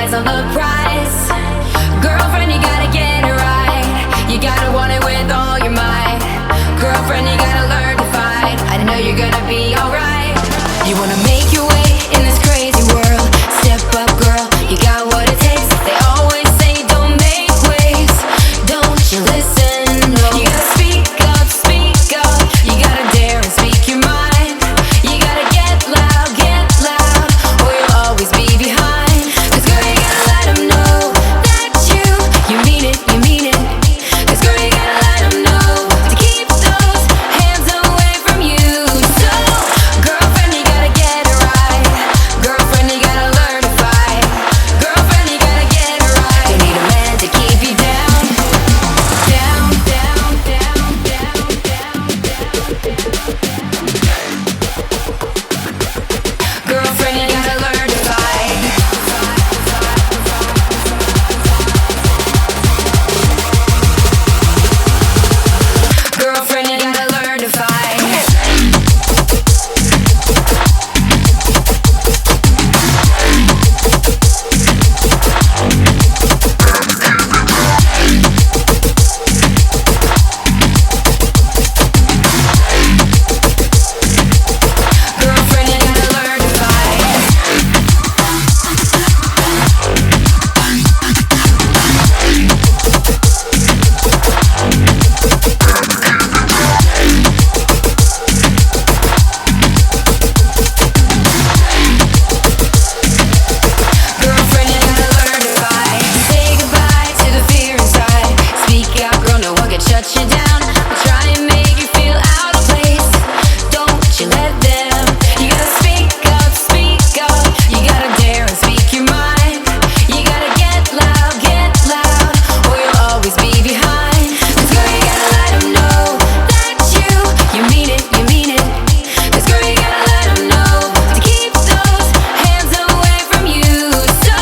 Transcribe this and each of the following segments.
eyes on the prize. Girlfriend, you gotta get it right. You gotta want it with all your might. Girlfriend, you gotta learn to fight. I know you're gonna be alright. You wanna make your way in this crazy world. Step up, girl, you got what it takes. They always say don't make waves. Don't you listen? No. You gotta speak up, speak up. You gotta dare and speak your mind. You gotta get loud, or you'll always be behind. 'Cause girl, you gotta let them know that you mean it, you mean it. 'Cause girl, you gotta let them know to keep those hands away from you. So, girlfriend, you gotta get it right. Girlfriend, you gotta learn to fight. Girlfriend, you gotta get it right. You need a man to keep you down, down, down, down, down, down, down. Girlfriend, you gotta learn to fight. Girlfriend, you gotta learn to fight. Girlfriend, you gotta learn to fight. Girlfriend, you gotta learn to fight. Say goodbye to the fear inside. Speak out, girl, no one can shut you down. They'll try and make you feel out of place. Don't you let them. You gotta speak up, speak up. You gotta dare and speak your mind. You gotta get loud, or you'll always be behind. 'Cause girl, you gotta let them know that you mean it, you mean it. 'Cause girl, you gotta let them know to keep those hands away from you. So,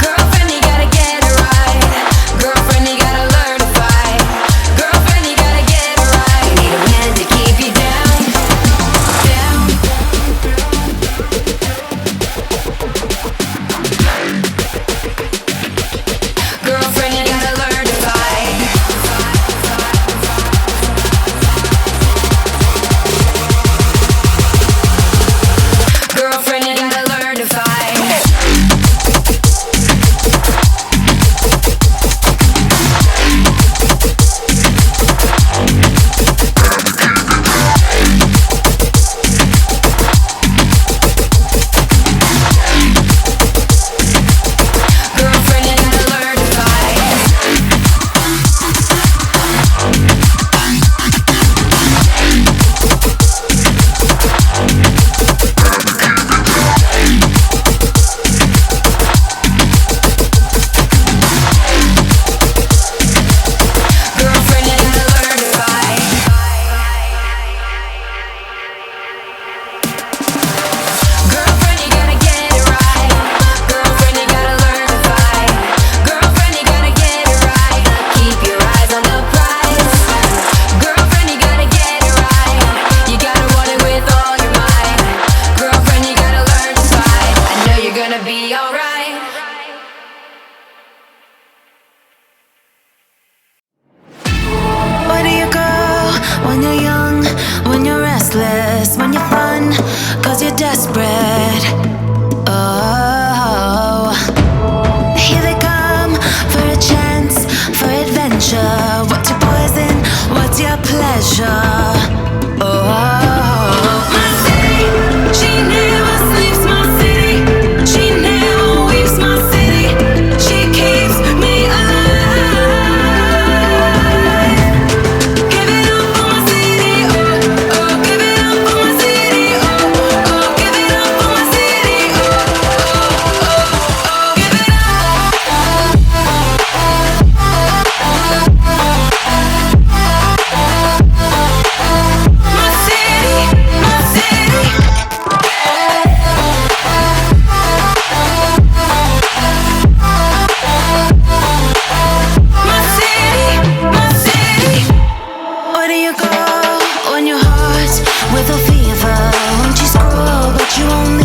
girlfriend, you gotta get it right. Girlfriend, you gotta learn to fight. Girlfriend, you gotta get it right. You need a man to keep you down, down. Girlfriend, you gotta learn to fight. Girlfriend, you gotta learn to fight. Girlfriend, you gotta learn to fight. Girlfriend, you gotta learn to fight. Girlfriend, you gotta get it right. Girlfriend, you gotta learn to fight. Girlfriend, you gotta get it right. Keep your eyes on the prize. Girlfriend, you gotta get it right. You gotta want it with all your might. Girlfriend, you gotta learn to fight. I know you're gonna be alright. Where do you go when you're young, when you're restless, when you're fun, 'cause you're desperate? Oh, here they come for a chance, for adventure. What's your poison? What's your pleasure? Oh, my city, she never sleeps, my city. She never weeps, my city. She keeps me alive. Give it up for my city, oh, oh. Give it up for my city, oh, oh. Give it up for my city, oh, oh, oh, oh. Give it my city, my city. My city, my city. Where do you go when your heart's with a fever? Won't you scroll, but you won't